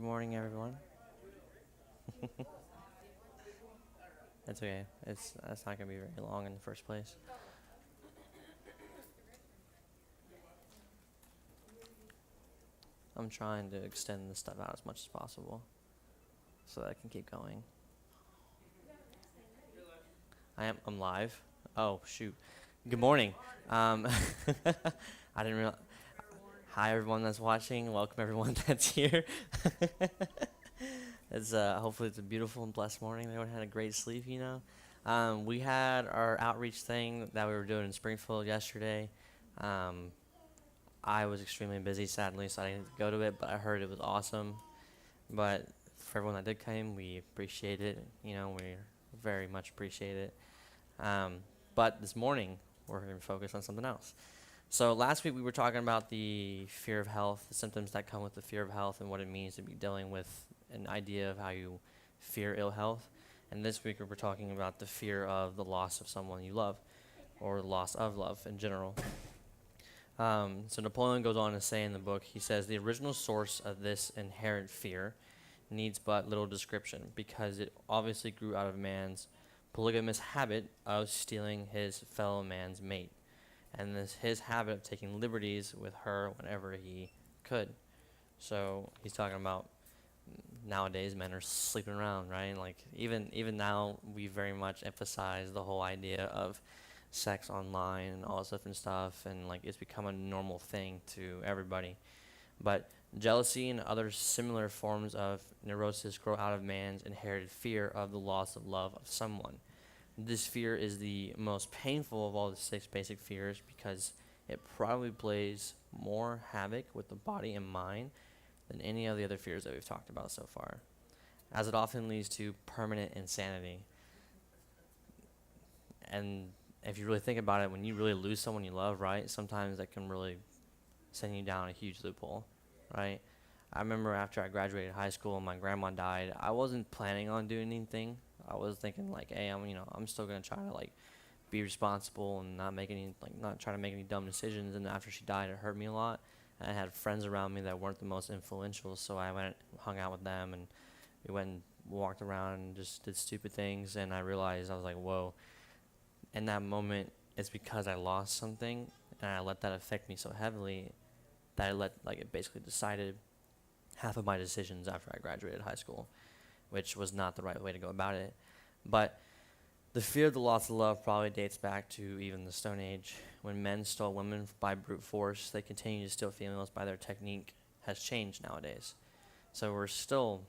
Good morning, everyone. It's okay. It's not gonna be very long in the first place. I'm trying to extend this stuff out as much as possible so that I can keep going. I'm live. Oh shoot. Good morning. Um, I didn't realize. Hi everyone that's watching. Welcome everyone that's here. It's hopefully it's a beautiful and blessed morning. Everyone had a great sleep. We had our outreach thing that we were doing in Springfield yesterday. Um, I was extremely busy, sadly, so I didn't go to it, but I heard it was awesome. But for everyone that did come, we appreciate it. We very much appreciate it. Um, but this morning, we're going to focus on something else. So last week, we were talking about the fear of health, the symptoms that come with the fear of health, and what it means to be dealing with an idea of how you fear ill health. And this week, we're talking about the fear of the loss of someone you love, or the loss of love in general. So Napoleon goes on to say in the book, he says, the original source of this inherent fear needs but little description because it obviously grew out of man's polygamous habit of stealing his fellow man's mate and his habit of taking liberties with her whenever he could. So he's talking about nowadays men are sleeping around, right? Like even now we very much emphasize the whole idea of sex online and all this different stuff, and like it's become a normal thing to everybody. But jealousy and other similar forms of neurosis grow out of man's inherited fear of the loss of love of someone. This fear is the most painful of all the six basic fears because it probably plays more havoc with the body and mind than any of the other fears that we've talked about so far, as it often leads to permanent insanity. And if you really think about it, when you really lose someone you love, right, sometimes that can really send you down a huge loophole, right? I remember after I graduated high school and my grandma died, I wasn't planning on doing anything. I was thinking like, hey, I'm still gonna try to like be responsible and not try to make any dumb decisions. And after she died, it hurt me a lot. And I had friends around me that weren't the most influential, so I went and hung out with them, and we went and walked around and just did stupid things. And I realized I was like, whoa. In that moment, it's because I lost something, and I let that affect me so heavily that it basically decided half of my decisions after I graduated high school, which was not the right way to go about it. But the fear of the loss of love probably dates back to even the Stone Age. When men stole women by brute force, they continue to steal females by their technique has changed nowadays. So we're still,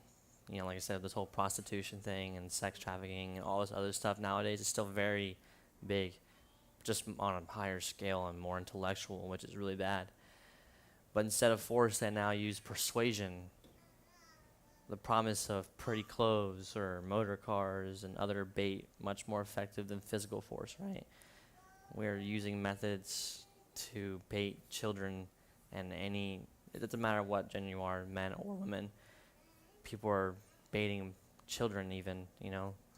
like I said, this whole prostitution thing and sex trafficking and all this other stuff nowadays is still very big, just on a higher scale and more intellectual, which is really bad. But instead of force, they now use persuasion, the promise of pretty clothes or motor cars and other bait, much more effective than physical force, right? We're using methods to bait children, and it doesn't matter what gender you are, men or women. People are baiting children even,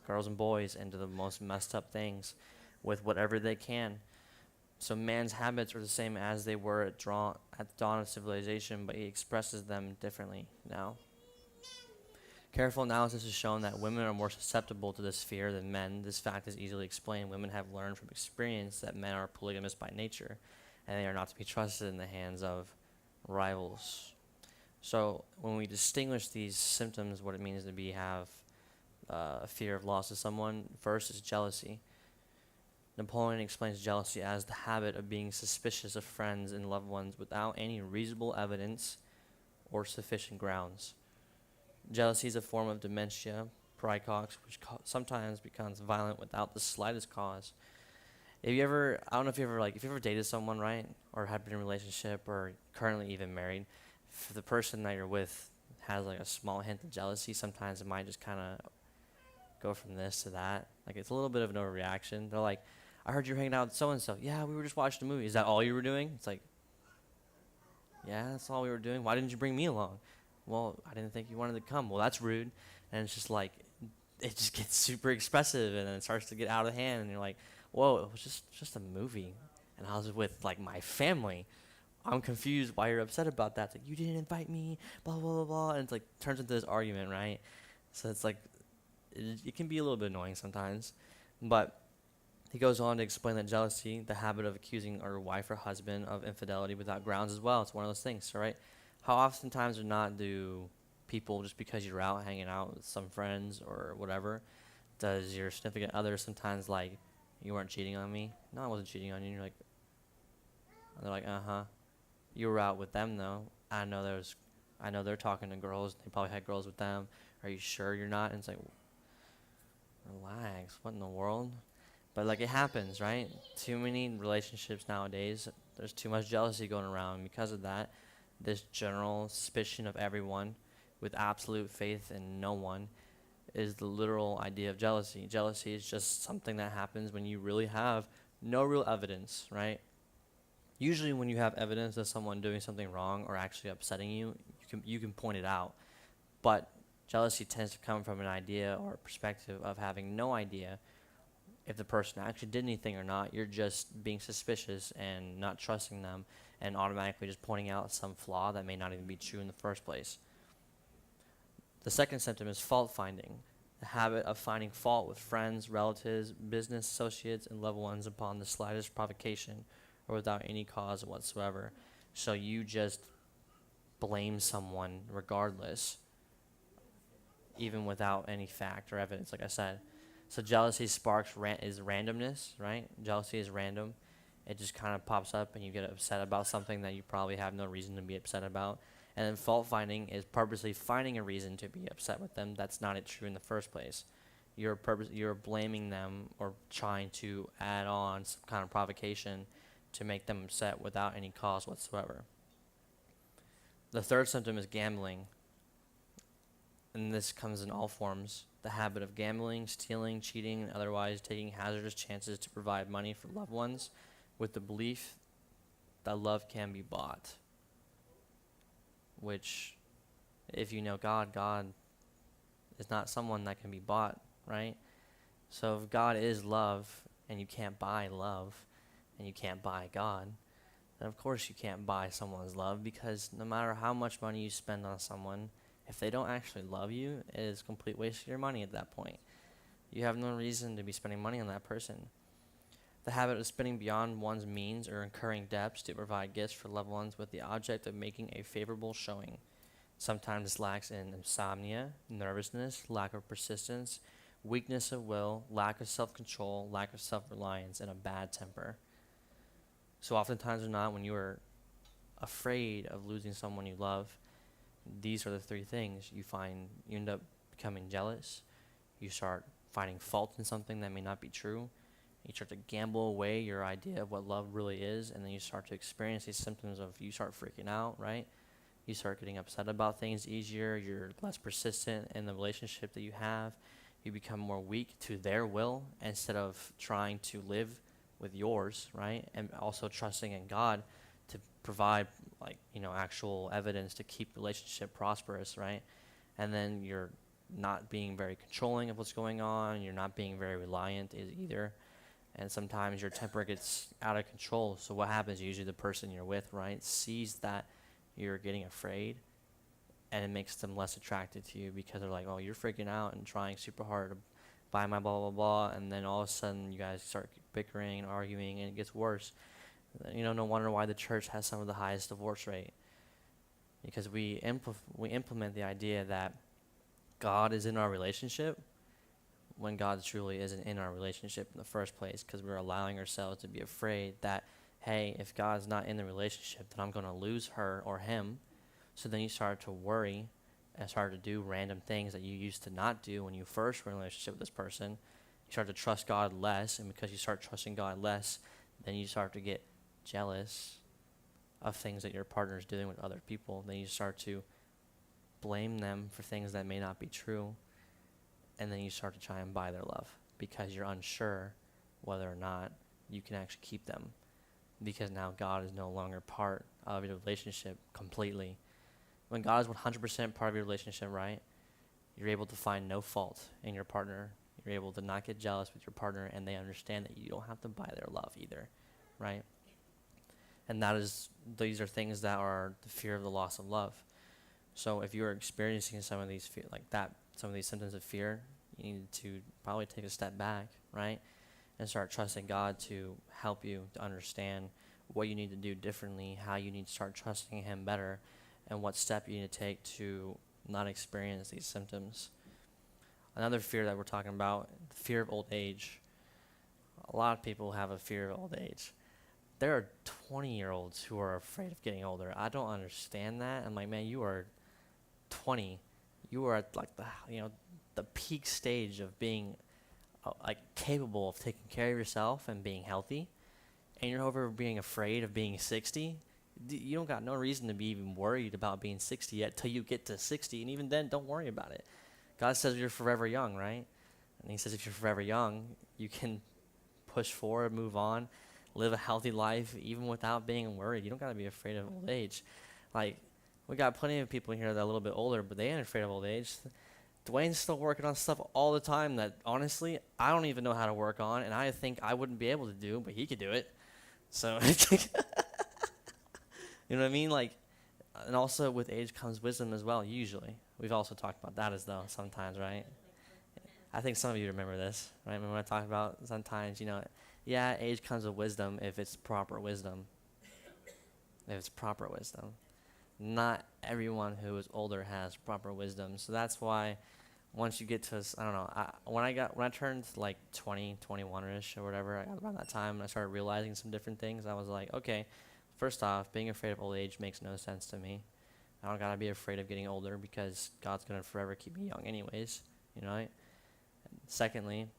girls and boys into the most messed up things with whatever they can. So man's habits are the same as they were at the dawn of civilization, but he expresses them differently now. Careful analysis has shown that women are more susceptible to this fear than men. This fact is easily explained. Women have learned from experience that men are polygamous by nature, and they are not to be trusted in the hands of rivals. So when we distinguish these symptoms, what it means to have a fear of loss of someone, first is jealousy. Napoleon explains jealousy as the habit of being suspicious of friends and loved ones without any reasonable evidence or sufficient grounds. Jealousy is a form of dementia praecox, which sometimes becomes violent without the slightest cause. I don't know if you ever dated someone, right, or had been in a relationship, or currently even married, if the person that you're with has like a small hint of jealousy, sometimes it might just kind of go from this to that. Like it's a little bit of an overreaction. They're like, I heard you were hanging out with so-and-so. Yeah, we were just watching a movie. Is that all you were doing? It's like, yeah, that's all we were doing. Why didn't you bring me along? Well, I didn't think you wanted to come. Well, that's rude. And it's just like, it just gets super expressive, and then it starts to get out of hand, and you're like, whoa, it was just a movie. And I was with like my family. I'm confused why you're upset about that. It's like, you didn't invite me, blah, blah, blah, blah. And it's like, turns into this argument, right? So it's like, it can be a little bit annoying sometimes. But he goes on to explain that jealousy, the habit of accusing our wife or husband of infidelity without grounds as well. It's one of those things, right? How oftentimes or not do people, just because you're out hanging out with some friends or whatever, does your significant other sometimes like, you weren't cheating on me? No, I wasn't cheating on you. And you're like, and they're like, uh-huh. You were out with them though. I know they're talking to girls. They probably had girls with them. Are you sure you're not? And it's like, relax. What in the world? But like, it happens, right? Too many relationships nowadays, there's too much jealousy going around. Because of that, this general suspicion of everyone with absolute faith in no one is the literal idea of jealousy. Jealousy is just something that happens when you really have no real evidence, right? Usually when you have evidence of someone doing something wrong or actually upsetting you, you can point it out. But jealousy tends to come from an idea or perspective of having no idea if the person actually did anything or not. You're just being suspicious and not trusting them and automatically just pointing out some flaw that may not even be true in the first place. The second symptom is fault finding, the habit of finding fault with friends, relatives, business associates, and loved ones upon the slightest provocation or without any cause whatsoever. So you just blame someone regardless, even without any fact or evidence, like I said. So jealousy sparks is randomness, right? Jealousy is random. It just kind of pops up and you get upset about something that you probably have no reason to be upset about. And then fault finding is purposely finding a reason to be upset with them that's not true in the first place. You're blaming them or trying to add on some kind of provocation to make them upset without any cause whatsoever. The third symptom is gambling. And this comes in all forms. The habit of gambling, stealing, cheating, and otherwise taking hazardous chances to provide money for loved ones with the belief that love can be bought. Which, if you know God, God is not someone that can be bought, right? So if God is love, and you can't buy love, and you can't buy God, then of course you can't buy someone's love, because no matter how much money you spend on someone, if they don't actually love you, it is a complete waste of your money at that point. You have no reason to be spending money on that person. The habit of spending beyond one's means or incurring debts to provide gifts for loved ones with the object of making a favorable showing. Sometimes this lacks in insomnia, nervousness, lack of persistence, weakness of will, lack of self-control, lack of self-reliance, and a bad temper. So oftentimes or not, when you are afraid of losing someone you love, these are the three things. You end up becoming jealous. You start finding fault in something that may not be true. You start to gamble away your idea of what love really is, and then you start to experience these symptoms of you start freaking out, right? You start getting upset about things easier. You're less persistent in the relationship that you have. You become more weak to their will instead of trying to live with yours, right? And also trusting in God to provide, actual evidence to keep the relationship prosperous, right? And then you're not being very controlling of what's going on. You're not being very reliant either. And sometimes your temper gets out of control. So what happens? Usually the person you're with, right, sees that you're getting afraid, and it makes them less attracted to you because they're like, oh, you're freaking out and trying super hard to buy my blah, blah, blah. And then all of a sudden you guys start bickering and arguing, and it gets worse. No wonder why the church has some of the highest divorce rate. Because we implement the idea that God is in our relationship when God truly isn't in our relationship in the first place, because we're allowing ourselves to be afraid that, hey, if God's not in the relationship, then I'm going to lose her or him. So then you start to worry and start to do random things that you used to not do when you first were in a relationship with this person. You start to trust God less, and because you start trusting God less, then you start to get jealous of things that your partner is doing with other people. Then you start to blame them for things that may not be true, and then you start to try and buy their love because you're unsure whether or not you can actually keep them, because now God is no longer part of your relationship completely. When God is 100% part of your relationship, right, you're able to find no fault in your partner. You're able to not get jealous with your partner, and they understand that you don't have to buy their love either, right? And these are things that are the fear of the loss of love. So if you're experiencing some of these some of these symptoms of fear, you need to probably take a step back, right? And start trusting God to help you to understand what you need to do differently, how you need to start trusting Him better, and what step you need to take to not experience these symptoms. Another fear that we're talking about, the fear of old age. A lot of people have a fear of old age. There are 20-year-olds who are afraid of getting older. I don't understand that. I'm like, man, you are 20. You are at like the peak stage of being like capable of taking care of yourself and being healthy, and you're over being afraid of being 60. You don't got no reason to be even worried about being 60 yet till you get to 60, and even then, don't worry about it. God says you're forever young, right? And He says if you're forever young, you can push forward, move on, live a healthy life, even without being worried. You don't got to be afraid of old age. Like, we got plenty of people here that are a little bit older, but they ain't afraid of old age. Dwayne's still working on stuff all the time that, honestly, I don't even know how to work on, and I think I wouldn't be able to do, but he could do it. So, you know what I mean? Like, and also with age comes wisdom as well, usually. We've also talked about that as though sometimes, right? I think some of you remember this, right? Remember when I talked about sometimes, yeah, age comes with wisdom if it's proper wisdom. If it's proper wisdom. Not everyone who is older has proper wisdom. So that's why once you get to, I don't know, when I turned like 20, 21-ish or whatever, around that time, I started realizing some different things. I was like, okay, first off, being afraid of old age makes no sense to me. I don't gotta be afraid of getting older because God's gonna forever keep me young anyways, right? Secondly,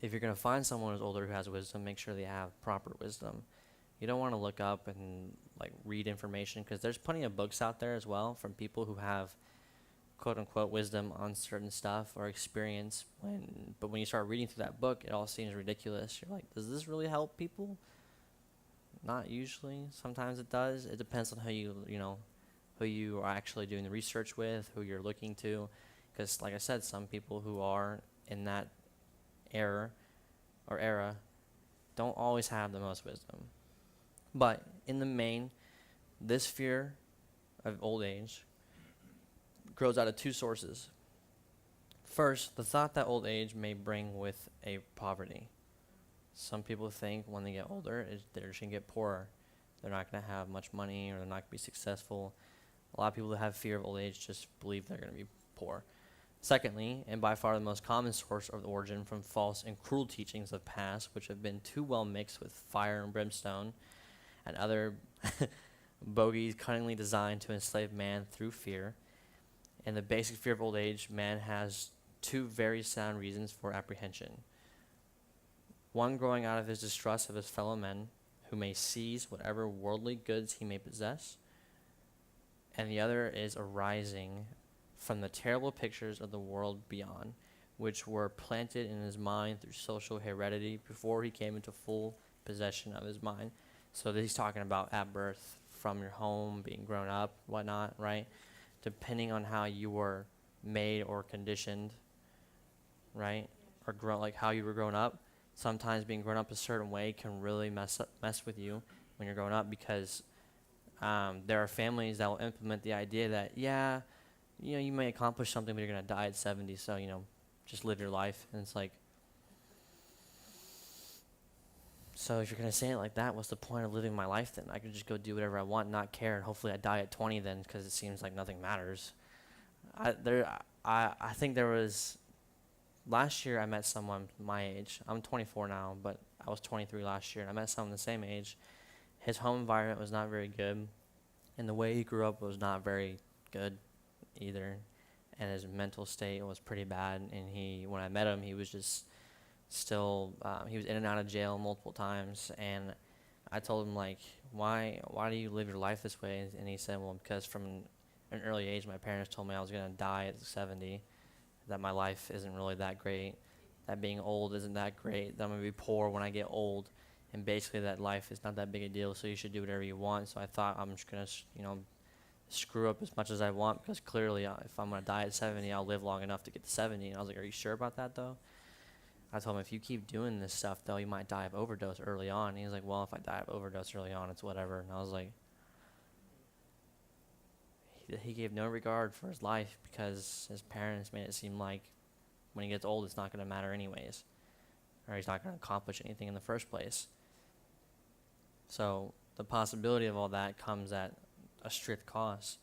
if you're gonna find someone who's older who has wisdom, make sure they have proper wisdom. You don't want to look up and like read information, because there's plenty of books out there as well from people who have quote unquote wisdom on certain stuff or experience, but when you start reading through that book, it all seems ridiculous. You're like, does this really help people? Not usually. Sometimes it does. It depends on who you are actually doing the research with, who you're looking to, because like I said, some people who are in that era don't always have the most wisdom. But in the main, this fear of old age grows out of two sources. First, the thought that old age may bring with a poverty. Some people think when they get older, they're just going to get poorer. They're not going to have much money, or they're not going to be successful. A lot of people that have fear of old age just believe they're going to be poor. Secondly, and by far the most common source of origin from false and cruel teachings of past, which have been too well mixed with fire and brimstone and other bogies cunningly designed to enslave man through fear. And the basic fear of old age, man has two very sound reasons for apprehension. One growing out of his distrust of his fellow men, who may seize whatever worldly goods he may possess. And the other is arising from the terrible pictures of the world beyond, which were planted in his mind through social heredity before he came into full possession of his mind. So he's talking about at birth, from your home, being grown up, whatnot, right? Depending on how you were made or conditioned, right? Or like how you were grown up. Sometimes being grown up a certain way can really mess with you when you're growing up, because there are families that will implement the idea that, you may accomplish something, but you're going to die at 70, so, just live your life. And it's like, so if you're going to say it like that, what's the point of living my life then? I could just go do whatever I want and not care, and hopefully I die at 20 then, because it seems like nothing matters. I think there was, last year I met someone my age. I'm 24 now, but I was 23 last year, and I met someone the same age. His home environment was not very good, and the way he grew up was not very good either, and his mental state was pretty bad. And when I met him, he was just still, he was in and out of jail multiple times, and I told him, like, why do you live your life this way? And he said, well, because from an early age, my parents told me I was going to die at 70, that my life isn't really that great, that being old isn't that great, that I'm going to be poor when I get old, and basically that life is not that big a deal, so you should do whatever you want. So I thought, I'm just going to, screw up as much as I want, because clearly if I'm going to die at 70, I'll live long enough to get to 70. And I was like, are you sure about that, though? I told him, if you keep doing this stuff, though, you might die of overdose early on. And he was like, well, if I die of overdose early on, it's whatever. And I was like, he gave no regard for his life because his parents made it seem like when he gets old, it's not going to matter anyways, or he's not going to accomplish anything in the first place. So the possibility of all that comes at a strict cost.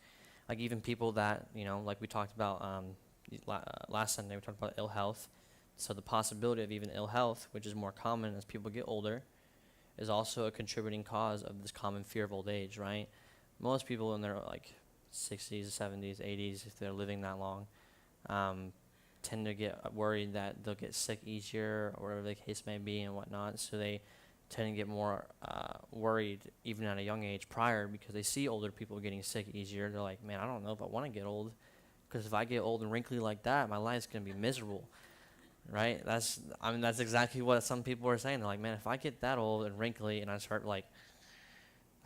Like even people that, like we talked about last Sunday, we talked about ill health. So the possibility of even ill health, which is more common as people get older, is also a contributing cause of this common fear of old age, right? Most people in their 60s, 70s, 80s, if they're living that long, tend to get worried that they'll get sick easier or whatever the case may be and whatnot. So they tend to get more worried even at a young age prior because they see older people getting sick easier. They're like, man, I don't know if I want to get old because if I get old and wrinkly like that, my life's going to be miserable. Right? That's exactly what some people are saying. They're like, man, if I get that old and wrinkly and I start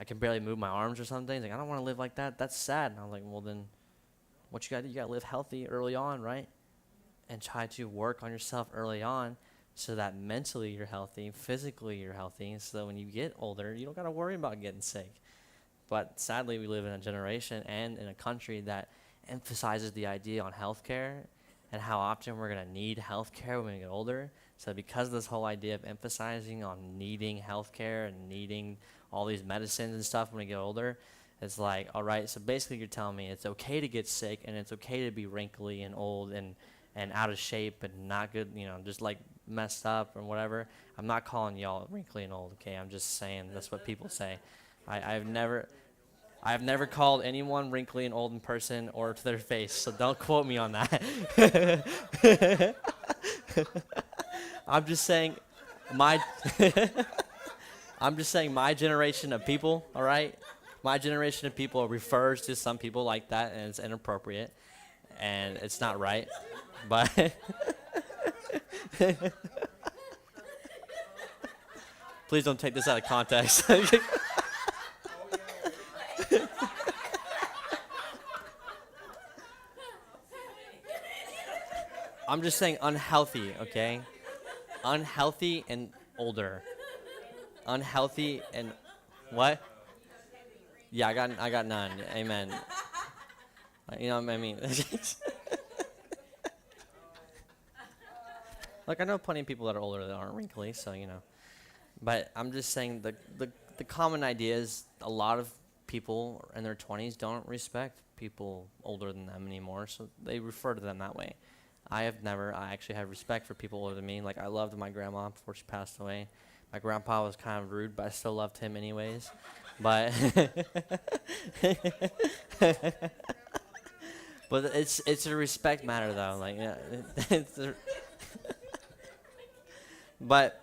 I can barely move my arms or something, I don't want to live like that. That's sad. And I'm like, well then, what you got to do? You got to live healthy early on, right? And try to work on yourself early on so that mentally you're healthy, physically you're healthy, so that when you get older, you don't got to worry about getting sick. But sadly, we live in a generation and in a country that emphasizes the idea on healthcare and how often we're going to need healthcare when we get older. So because of this whole idea of emphasizing on needing healthcare and needing all these medicines and stuff when we get older, it's like, all right, so basically you're telling me it's okay to get sick and it's okay to be wrinkly and old and out of shape and not good, just messed up or whatever. I'm not calling y'all wrinkly and old, okay? I'm just saying that's what people say. I've never called anyone wrinkly and old in person or to their face, so don't quote me on that. I'm just saying my generation of people, all right? My generation of people refers to some people like that, and it's inappropriate, and it's not right. But please don't take this out of context. I'm just saying unhealthy, okay? Unhealthy and older. Unhealthy and what? Yeah, I got none. Amen. You know what I mean? I know plenty of people that are older that aren't wrinkly, so But I'm just saying the common idea is a lot of people in their 20s don't respect people older than them anymore, so they refer to them that way. I actually have respect for people older than me. I loved my grandma before she passed away. My grandpa was kind of rude, but I still loved him anyways. But but it's a respect matter though. But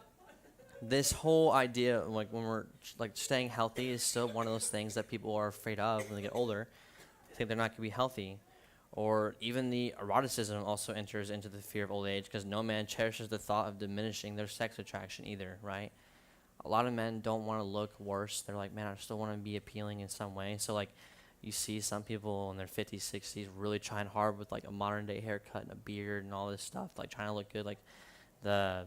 this whole idea, when we're staying healthy, is still one of those things that people are afraid of when they get older. They think they're not going to be healthy. Or even the eroticism also enters into the fear of old age because no man cherishes the thought of diminishing their sex attraction either, right? A lot of men don't want to look worse. They're like, man, I still want to be appealing in some way. So you see some people in their 50s, 60s really trying hard with a modern day haircut and a beard and all this stuff, trying to look good, the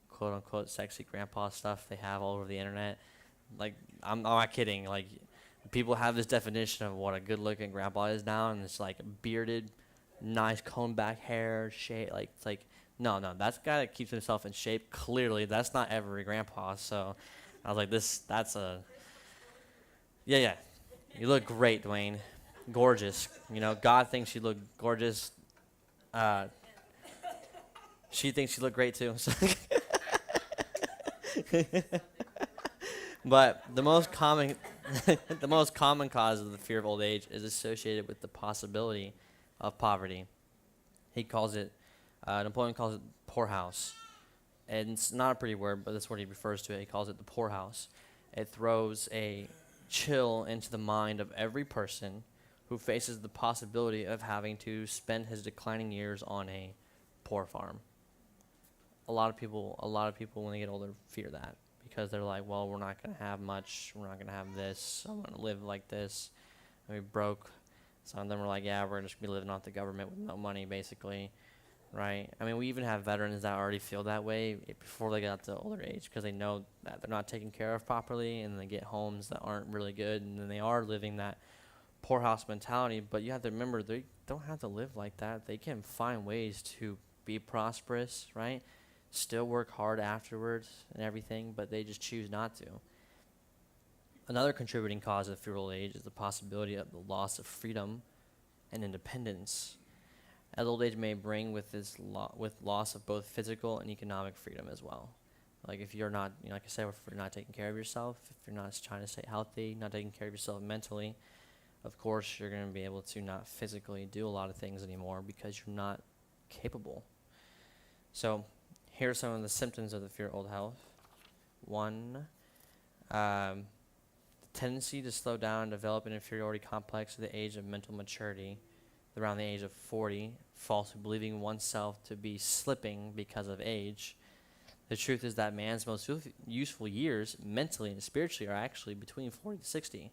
quote unquote sexy grandpa stuff they have all over the internet. I'm not kidding. People have this definition of what a good looking grandpa is now, and it's bearded, nice combed back hair, shape. No, that's the guy that keeps himself in shape. Clearly, that's not every grandpa. So I was like, yeah. You look great, Dwayne. Gorgeous. God thinks you look gorgeous. She thinks you look great too. But the most common cause of the fear of old age is associated with the possibility of poverty. Napoleon calls it poorhouse. And it's not a pretty word, but that's what he refers to it. He calls it the poorhouse. It throws a chill into the mind of every person who faces the possibility of having to spend his declining years on a poor farm. A lot of people when they get older fear that because they're like, well, we're not going to have much. We're not going to have this. I'm going to live like this. And we broke. Some of them were like, yeah, we're just going to be living off the government with no money, basically. right? I mean, we even have veterans that already feel that way before they get to older age because they know that they're not taken care of properly, and they get homes that aren't really good, and then they are living that poorhouse mentality. But you have to remember, they don't have to live like that. They can find ways to be prosperous, right? Still work hard afterwards and everything, but they just choose not to. Another contributing cause of fearful age is the possibility of the loss of freedom and independence, as old age may bring with with loss of both physical and economic freedom as well. Like if you're not, like I said, if you're not taking care of yourself, if you're not trying to stay healthy, not taking care of yourself mentally, of course you're going to be able to not physically do a lot of things anymore because you're not capable. So here are some of the symptoms of the fear of old health. One, the tendency to slow down and develop an inferiority complex at the age of mental maturity, around the age of 40, falsely believing oneself to be slipping because of age. The truth is that man's most useful years, mentally and spiritually, are actually between 40 to 60.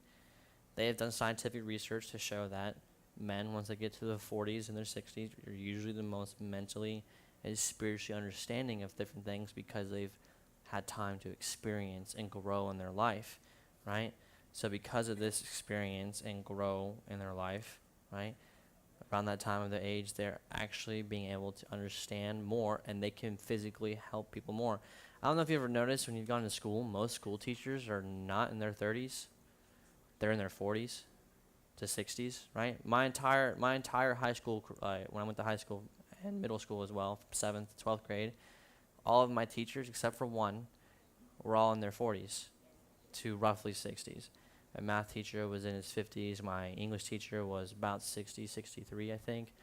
They have done scientific research to show that men, once they get to the 40s and their 60s, are usually the most mentally and spiritually understanding of different things because they've had time to experience and grow in their life, right? So because of this experience and grow in their life, right, around that time of their age, they're actually being able to understand more, and they can physically help people more. I don't know if you ever noticed when you've gone to school, most school teachers are not in their 30s. They're in their 40s to 60s, right? My entire high school, when I went to high school and middle school as well, from 7th to 12th grade, all of my teachers, except for one, were all in their 40s to roughly 60s. My math teacher was in his 50s. My English teacher was about 60, 63, I think.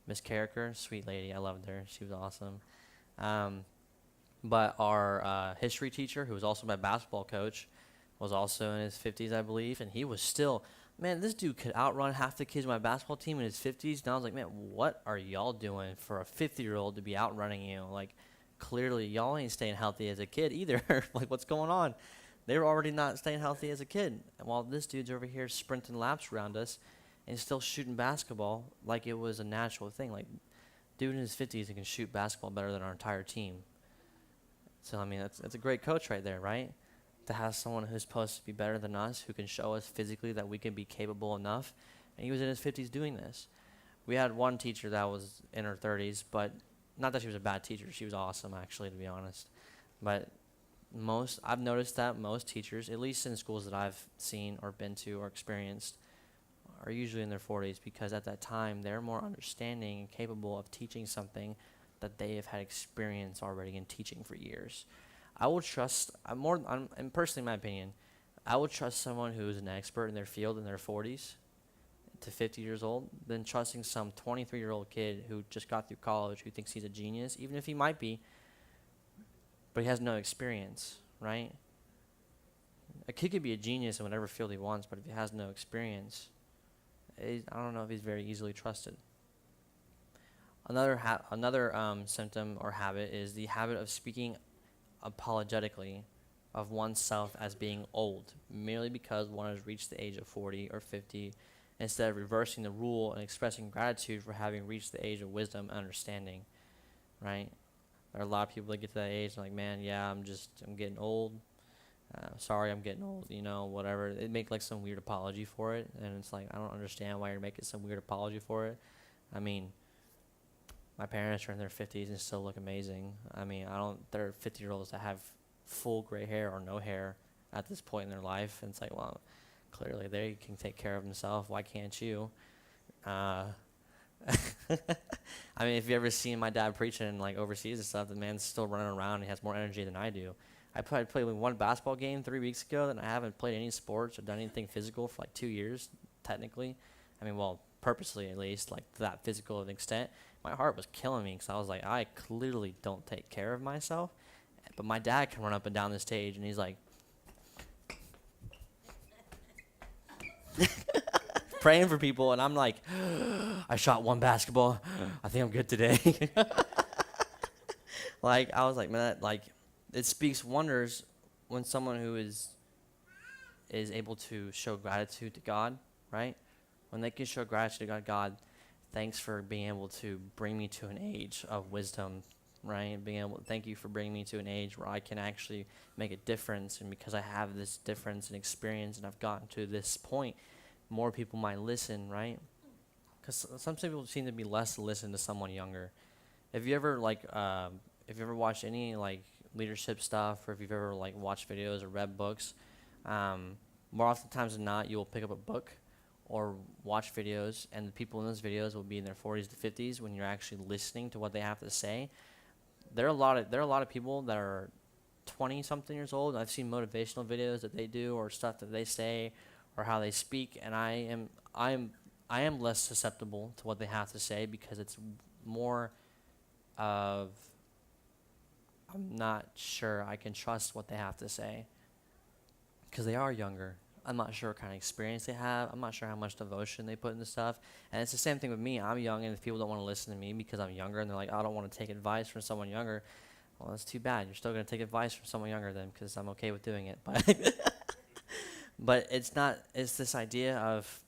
Miss Carricker, sweet lady. I loved her. She was awesome. But our history teacher, who was also my basketball coach, was also in his 50s, I believe. And he was still, man, this dude could outrun half the kids on my basketball team in his 50s. And I was like, man, what are y'all doing for a 50-year-old to be outrunning you? Like, clearly, y'all ain't staying healthy as a kid either. Like, what's going on? They were already not staying healthy as a kid. And while this dude's over here sprinting laps around us and still shooting basketball like it was a natural thing. Like, dude in his 50s who can shoot basketball better than our entire team. So, I mean, that's a great coach right there, right? To have someone who's supposed to be better than us, who can show us physically that we can be capable enough. And he was in his 50s doing this. We had one teacher that was in her 30s, but not that she was a bad teacher. She was awesome, actually, to be honest. But I've noticed that most teachers, at least in schools that I've seen or been to or experienced, are usually in their 40s because at that time they're more understanding and capable of teaching something that they have had experience already in teaching for years. I will trust, and personally in my opinion, I would trust someone who is an expert in their field in their 40s to 50 years old than trusting some 23-year-old kid who just got through college who thinks he's a genius, even if he might be, but he has no experience, right? A kid could be a genius in whatever field he wants, but if he has no experience, I don't know if he's very easily trusted. Another symptom or habit is the habit of speaking apologetically of oneself as being old, merely because one has reached the age of 40 or 50, instead of reversing the rule and expressing gratitude for having reached the age of wisdom and understanding, right? There are a lot of people that get to that age and like, man, yeah, I'm getting old. Sorry, I'm getting old, whatever. They make like some weird apology for it, and it's like, I don't understand why you're making some weird apology for it. I mean, my parents are in their 50s and still look amazing. I mean, there are 50-year-olds that have full gray hair or no hair at this point in their life, and it's like, well, clearly they can take care of themselves. Why can't you? I mean, if you ever seen my dad preaching like overseas and stuff, the man's still running around and he has more energy than I do. I played one basketball game 3 weeks ago, and I haven't played any sports or done anything physical for like 2 years, technically. I mean, well, purposely at least, like that physical of an extent. My heart was killing me because I was like, I clearly don't take care of myself. But my dad can run up and down the stage, and he's like, praying for people, and I'm like, I shot one basketball. I think I'm good today. Like, I was like, man, it speaks wonders when someone who is able to show gratitude to God, right? When they can show gratitude to God, Thanks for being able to bring me to an age of wisdom, right? Thank you for bringing me to an age where I can actually make a difference. And because I have this difference and experience and I've gotten to this point, more people might listen, right? Because some people seem to be less to listen to someone younger. Have you ever if you ever watched any like leadership stuff, or if you've ever like watched videos or read books, um, more oftentimes than not, you will pick up a book or watch videos, and the people in those videos will be in their 40s to 50s when you're actually listening to what they have to say. There are a lot of people that are 20 something years old. I've seen motivational videos that they do or stuff that they say or how they speak, and I am less susceptible to what they have to say because it's more of I'm not sure I can trust what they have to say because they are younger. I'm not sure what kind of experience they have. I'm not sure how much devotion they put into stuff. And it's the same thing with me. I'm young, and if people don't want to listen to me because I'm younger, and they're like, I don't want to take advice from someone younger, well, that's too bad. You're still going to take advice from someone younger then because I'm okay with doing it. But it's not, it's this idea of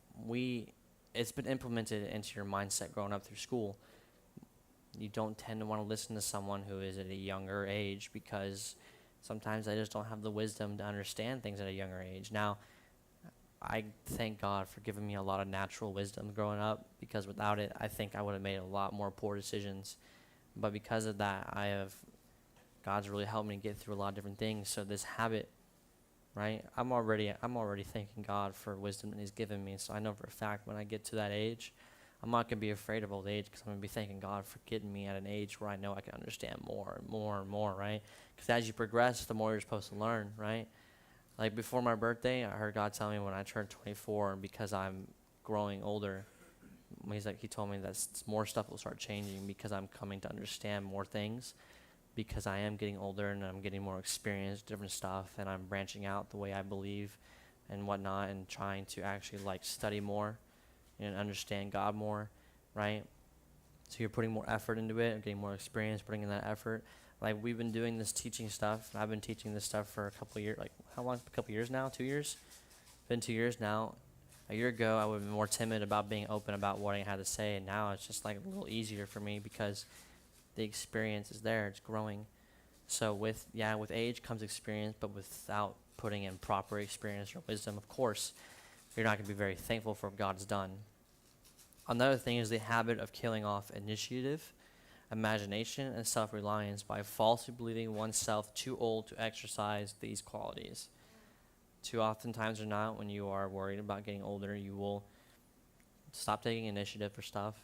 it's been implemented into your mindset growing up through school. You don't tend to want to listen to someone who is at a younger age because sometimes they just don't have the wisdom to understand things at a younger age. Now, I thank God for giving me a lot of natural wisdom growing up because without it, I think I would have made a lot more poor decisions. But because of that, God's really helped me get through a lot of different things. So this habit, right? I'm already thanking God for wisdom that He's given me. So I know for a fact when I get to that age, I'm not going to be afraid of old age because I'm going to be thanking God for getting me at an age where I know I can understand more and more and more, right? Because as you progress, the more you're supposed to learn, right? Like before my birthday, I heard God tell me when I turned 24, because I'm growing older, He told me that more stuff will start changing because I'm coming to understand more things, because I am getting older and I'm getting more experience, different stuff, and I'm branching out the way I believe and whatnot and trying to actually like study more and understand God more, right? So you're putting more effort into it and getting more experience, putting in that effort. Like we've been doing this teaching stuff. I've been teaching this stuff for a couple of years. Like how long? A couple of years now? 2 years? Been 2 years now. A year ago, I would have been more timid about being open about what I had to say, and now it's just like a little easier for me because the experience is there. It's growing. So with age comes experience, but without putting in proper experience or wisdom, of course, you're not going to be very thankful for what God's done. Another thing is the habit of killing off initiative, imagination, and self-reliance by falsely believing oneself too old to exercise these qualities. Too oftentimes or not, when you are worried about getting older, you will stop taking initiative for stuff.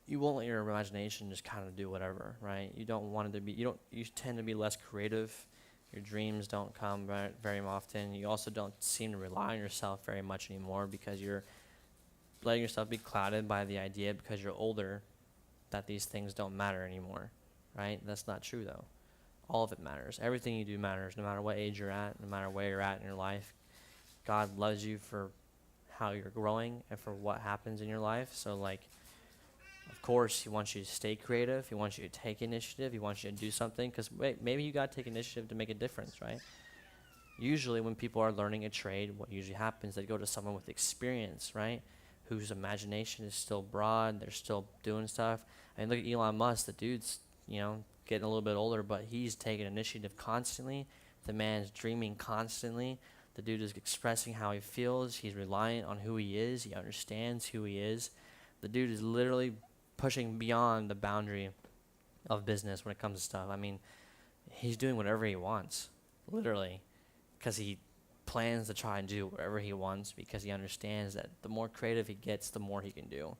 You won't let your imagination just kind of do whatever, right? You don't want it to be, you tend to be less creative. Your dreams don't come very often. You also don't seem to rely on yourself very much anymore because you're letting yourself be clouded by the idea because you're older that these things don't matter anymore, right? That's not true though. All of it matters. Everything you do matters, no matter what age you're at, no matter where you're at in your life. God loves you for how you're growing and for what happens in your life. So like, of course, He wants you to stay creative. He wants you to take initiative. He wants you to do something because maybe you got to take initiative to make a difference, right? Usually when people are learning a trade, what usually happens, they go to someone with experience, right? Whose imagination is still broad. They're still doing stuff. I mean, look at Elon Musk. The dude's, getting a little bit older, but he's taking initiative constantly. The man's dreaming constantly. The dude is expressing how he feels. He's reliant on who he is. He understands who he is. The dude is literally pushing beyond the boundary of business when it comes to stuff. I mean, he's doing whatever he wants, literally, because he plans to try and do whatever he wants because he understands that the more creative he gets, the more he can do,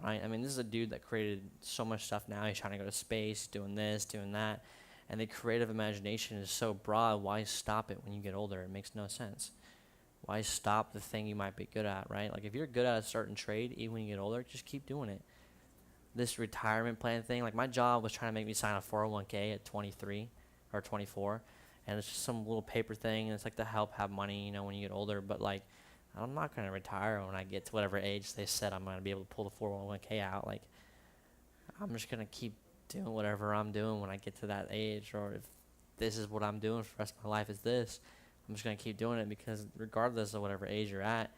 right? I mean, this is a dude that created so much stuff now. He's trying to go to space, doing this, doing that, and the creative imagination is so broad. Why stop it when you get older? It makes no sense. Why stop the thing you might be good at, right? Like if you're good at a certain trade, even when you get older, just keep doing it. This retirement plan thing, like my job was trying to make me sign a 401k at 23 or 24, and it's just some little paper thing, and it's like to help have money, when you get older, but like I'm not going to retire when I get to whatever age they said I'm going to be able to pull the 401k out. Like I'm just going to keep doing whatever I'm doing when I get to that age, or if this is what I'm doing for the rest of my life is this, I'm just going to keep doing it because regardless of whatever age you're at,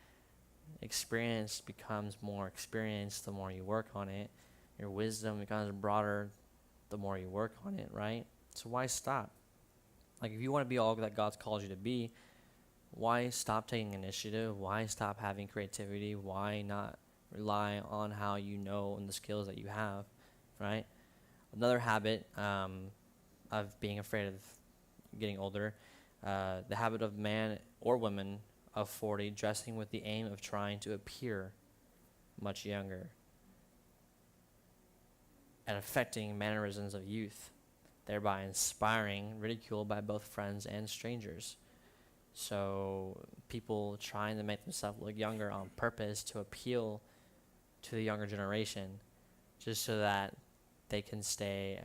Experience becomes more experience the more you work on it. Your wisdom becomes broader the more you work on it, right? So why stop? Like, if you want to be all that God's called you to be, why stop taking initiative? Why stop having creativity? Why not rely on how you know and the skills that you have, right? Another habit of being afraid of getting older, the habit of man or woman of 40 dressing with the aim of trying to appear much younger and affecting mannerisms of youth, thereby inspiring ridicule by both friends and strangers. So people trying to make themselves look younger on purpose to appeal to the younger generation, just so that they can stay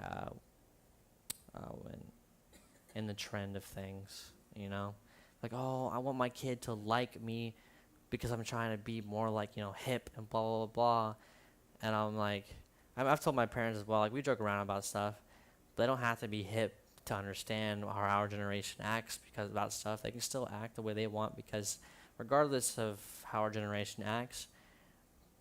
in the trend of things, you know? Like, oh, I want my kid to like me because I'm trying to be more like, hip and blah, blah, blah, blah. And I'm like, I've told my parents as well, like, we joke around about stuff, but they don't have to be hip to understand how our generation acts because about stuff. They can still act the way they want, because regardless of how our generation acts,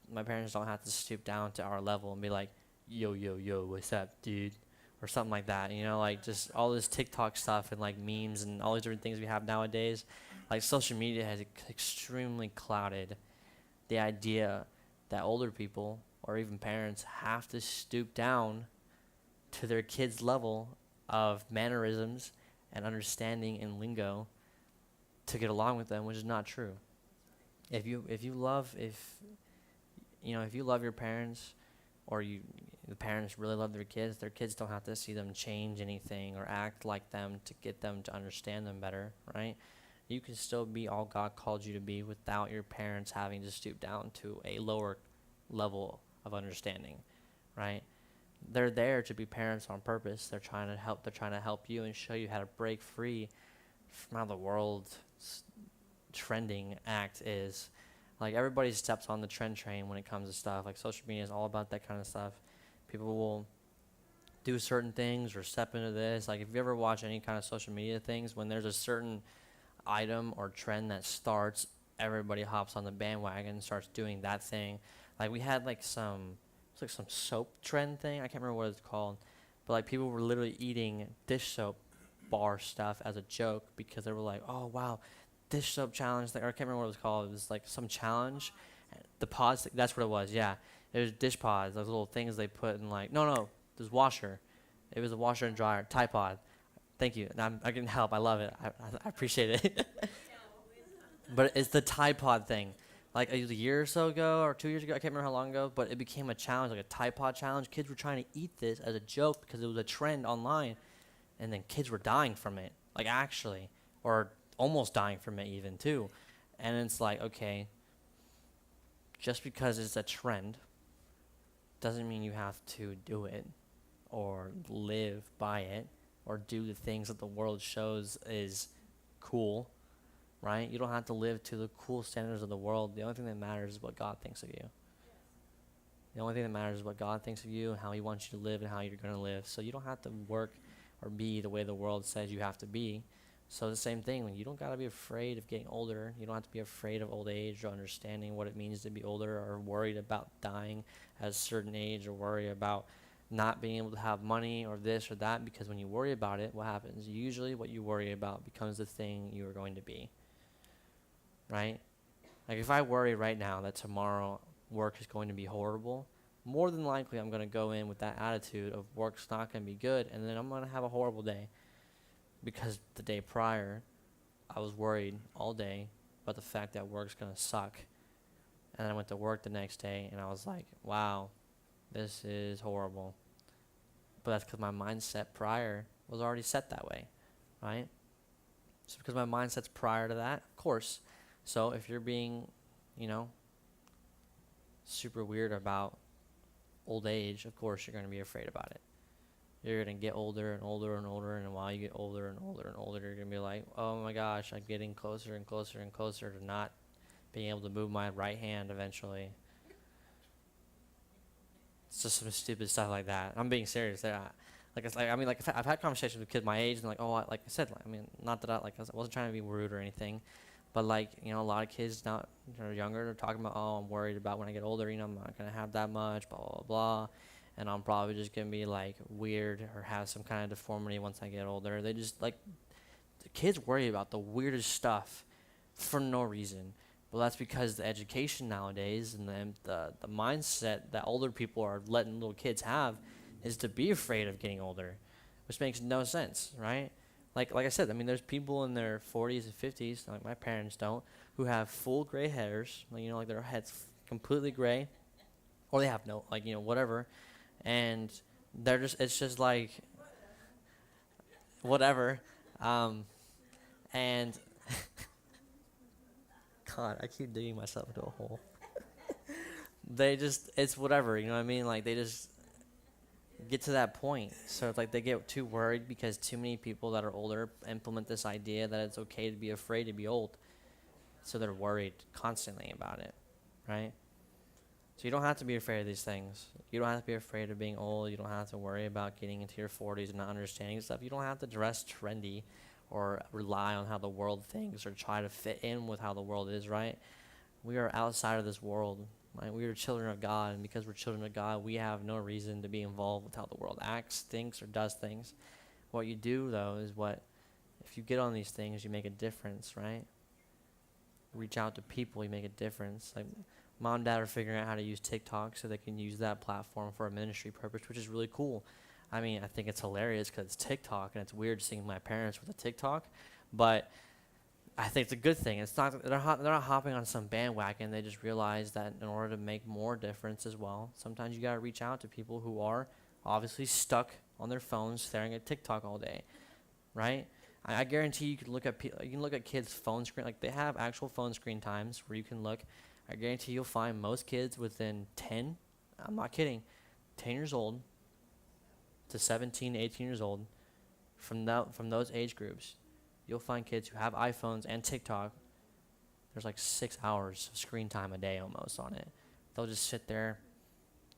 my parents don't have to stoop down to our level and be like, yo, yo, yo, what's up, dude? Or something like that, like just all this TikTok stuff and like memes and all these different things we have nowadays. Like, social media has extremely clouded the idea that older people or even parents have to stoop down to their kids' level of mannerisms and understanding and lingo to get along with them, which is not true. If you love your parents, or the parents really love their kids don't have to see them change anything or act like them to get them to understand them better, right? You can still be all God called you to be without your parents having to stoop down to a lower level of understanding, right? They're there to be parents on purpose. They're trying to help you and show you how to break free from how the world's trending act is. Like, everybody steps on the trend train when it comes to stuff. Like, social media is all about that kind of stuff. People will do certain things or step into this. Like, if you ever watch any kind of social media things, when there's a certain item or trend that starts, everybody hops on the bandwagon and starts doing that thing. Like, we had some soap trend thing. I can't remember what it's called, but like, people were literally eating dish soap bar stuff as a joke because they were like, oh wow, dish soap challenge thing, or I can't remember what it was called. It was like some challenge. The pods, that's what it was. Yeah, it was dish pods, those little things they put in, like, no, there's washer. It was a washer and dryer, Tide Pod. Thank you. I can help. I love it. I appreciate it. But it's the Tide Pod thing. Like, a year or so ago, or 2 years ago, I can't remember how long ago, but it became a challenge, like a Tide Pod challenge. Kids were trying to eat this as a joke because it was a trend online, and then kids were dying from it, like, actually, or almost dying from it even too. And it's like, okay, just because it's a trend doesn't mean you have to do it or live by it or do the things that the world shows is cool, right? You don't have to live to the cool standards of the world. The only thing that matters is what God thinks of you. The only thing that matters is what God thinks of you and how he wants you to live and how you're going to live. So you don't have to work or be the way the world says you have to be. So the same thing, when you don't got to be afraid of getting older. You don't have to be afraid of old age or understanding what it means to be older, or worried about dying at a certain age, or worry about not being able to have money or this or that, because when you worry about it, what happens? Usually what you worry about becomes the thing you are going to be, right? Like, if I worry right now that tomorrow work is going to be horrible, more than likely I'm going to go in with that attitude of work's not going to be good, and then I'm going to have a horrible day. Because the day prior, I was worried all day about the fact that work's going to suck. And then I went to work the next day, and I was like, wow, this is horrible. But that's because my mindset prior was already set that way, right? So because my mindset's prior to that, of course. So if you're being, super weird about old age, of course you're going to be afraid about it. You're going to get older and older and older, and while you get older and older and older, you're going to be like, oh my gosh, I'm getting closer and closer and closer to not being able to move my right hand eventually. It's just some stupid stuff like that. I'm being serious. I've had conversations with kids my age, and like, oh, like I said, not that I wasn't trying to be rude or anything, But like, a lot of kids now that are younger, they're talking about, oh, I'm worried about when I get older, I'm not gonna have that much, blah blah blah, and I'm probably just gonna be like weird or have some kind of deformity once I get older. They just like the kids worry about the weirdest stuff for no reason. Well, that's because the education nowadays and the mindset that older people are letting little kids have is to be afraid of getting older, which makes no sense, right? Like I said, I mean, there's people in their 40s and 50s, like my parents don't, who have full gray hairs, like, like their head's completely gray, or they have no, like, whatever, and it's just like, whatever, um, and God, I keep digging myself into a hole. It's whatever, you know what I mean? Like, they just get to that point. So it's like they get too worried because too many people that are older implement this idea that it's okay to be afraid to be old. So they're worried constantly about it, right? So you don't have to be afraid of these things. You don't have to be afraid of being old. You don't have to worry about getting into your 40s and not understanding stuff. You don't have to dress trendy or rely on how the world thinks or try to fit in with how the world is, right? We are outside of this world. Right? We are children of God, and because we're children of God, we have no reason to be involved with how the world acts, thinks, or does things. What you do, though, is if you get on these things, you make a difference, right? Reach out to people, you make a difference. Like, mom and dad are figuring out how to use TikTok so they can use that platform for a ministry purpose, which is really cool. I mean, I think it's hilarious because it's TikTok, and it's weird seeing my parents with a TikTok, but I think it's a good thing. It's not they're not hopping on some bandwagon. They just realize that in order to make more difference as well, sometimes you gotta reach out to people who are obviously stuck on their phones staring at TikTok all day, right? I guarantee you can look at kids' phone screen, like they have actual phone screen times where you can look. I guarantee you'll find most kids within 10, I'm not kidding, 10 years old to 17, 18 years old, from those age groups, you'll find kids who have iPhones and TikTok. There's like 6 hours of screen time a day almost on it. They'll just sit there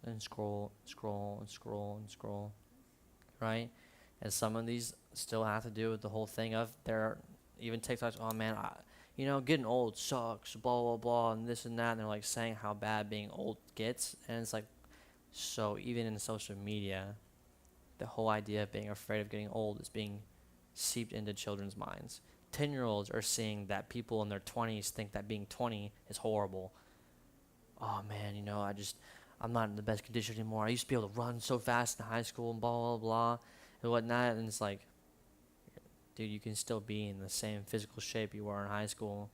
and scroll, scroll, and scroll, and scroll, right? And some of these still have to do with the whole thing of even TikToks, oh man, getting old sucks, blah, blah, blah, and this and that. And they're like saying how bad being old gets. And it's like, so even in social media, the whole idea of being afraid of getting old is being seeped into children's minds. 10-year-olds are seeing that people in their 20s think that being 20 is horrible. Oh man, I'm not in the best condition anymore. I used to be able to run so fast in high school and blah, blah, blah, and whatnot. And it's like, dude, you can still be in the same physical shape you were in high school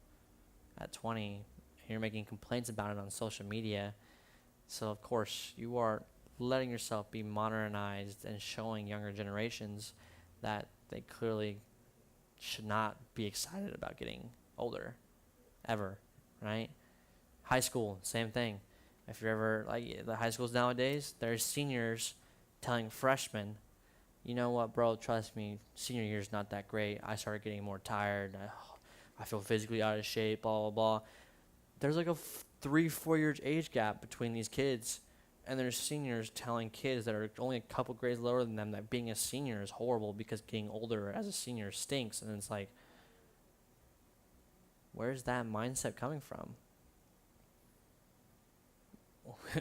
at 20. And you're making complaints about it on social media. So, of course, you are letting yourself be modernized and showing younger generations that they clearly should not be excited about getting older, ever, right? High school, same thing. If you're ever, like, the high schools nowadays, there's seniors telling freshmen, you know what, bro, trust me, senior year's not that great. I started getting more tired. I feel physically out of shape, blah, blah, blah. There's like a 3-4 years age gap between these kids, and there's seniors telling kids that are only a couple grades lower than them that being a senior is horrible because getting older as a senior stinks. And it's like, where's that mindset coming from?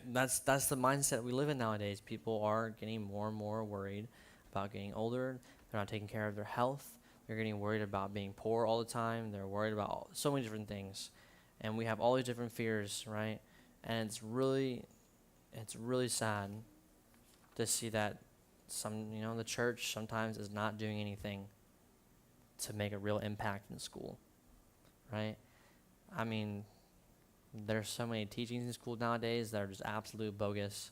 That's the mindset we live in nowadays. People are getting more and more worried about getting older. They're not taking care of their health. They're getting worried about being poor all the time. They're worried about so many different things. And we have all these different fears, right? And it's really sad to see that the church sometimes is not doing anything to make a real impact in school, right? I mean, there's so many teachings in school nowadays that are just absolute bogus,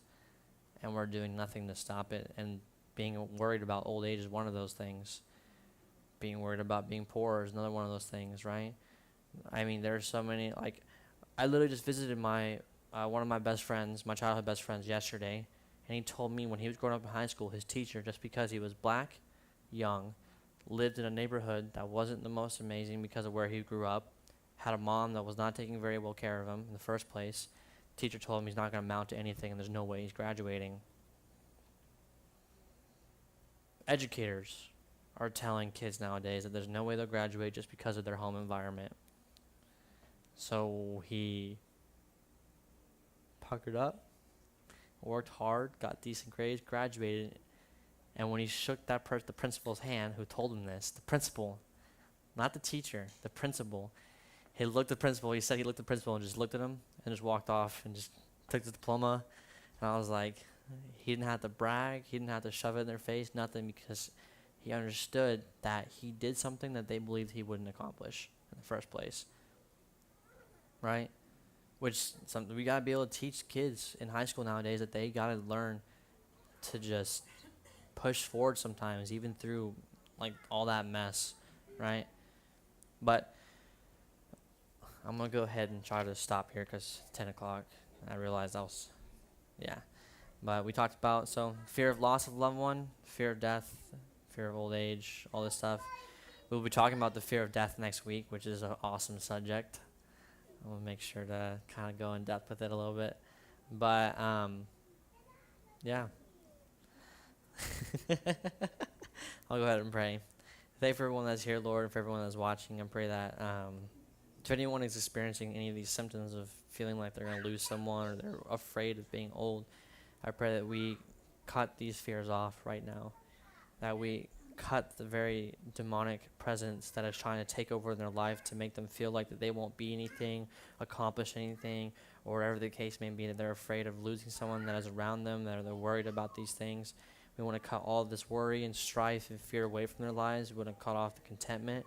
and we're doing nothing to stop it. And being worried about old age is one of those things. Being worried about being poor is another one of those things, right? I mean, there's so many, like, I literally just visited one of my best friends, my childhood best friends, yesterday, and he told me when he was growing up in high school, his teacher, just because he was black, young, lived in a neighborhood that wasn't the most amazing because of where he grew up, had a mom that was not taking very well care of him in the first place. Teacher told him he's not going to amount to anything and there's no way he's graduating. Educators are telling kids nowadays that there's no way they'll graduate just because of their home environment. So he puckered up, worked hard, got decent grades, graduated, and when he shook the principal's hand who told him this, the principal, not the teacher, the principal, he looked at the principal, he said he looked at the principal and just looked at him and just walked off and just took the diploma. And I was like, he didn't have to brag, he didn't have to shove it in their face, nothing, because he understood that he did something that they believed he wouldn't accomplish in the first place, right? Which something we gotta be able to teach kids in high school nowadays, that they gotta learn to just push forward sometimes, even through like all that mess, right? But I'm gonna go ahead and try to stop here because 10 o'clock. I realized yeah. But we talked about, so fear of loss of loved one, fear of death, fear of old age, all this stuff. We'll be talking about the fear of death next week, which is an awesome subject. I'll make sure to kind of go in depth with it a little bit. But, yeah. I'll go ahead and pray. Thank you for everyone that's here, Lord, and for everyone that's watching. I pray that if anyone is experiencing any of these symptoms of feeling like they're going to lose someone or they're afraid of being old, I pray that we cut these fears off right now, that we cut the very demonic presence that is trying to take over their life to make them feel like that they won't be anything, accomplish anything, or whatever the case may be, that they're afraid of losing someone that is around them, that they're worried about these things. We want to cut all of this worry and strife and fear away from their lives. We want to cut off the contentment.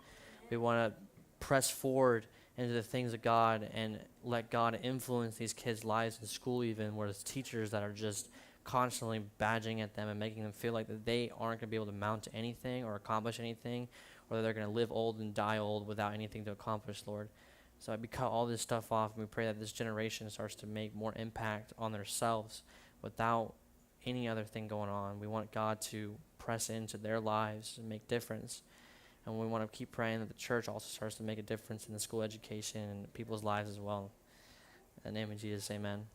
We want to press forward into the things of God and let God influence these kids' lives in school, even where there's teachers that are just constantly badging at them and making them feel like that they aren't going to be able to mount to anything or accomplish anything, or that they're going to live old and die old without anything to accomplish, Lord. So we cut all this stuff off, and we pray that this generation starts to make more impact on themselves without any other thing going on. We want God to press into their lives and make difference. And we want to keep praying that the church also starts to make a difference in the school education and people's lives as well. In the name of Jesus, amen.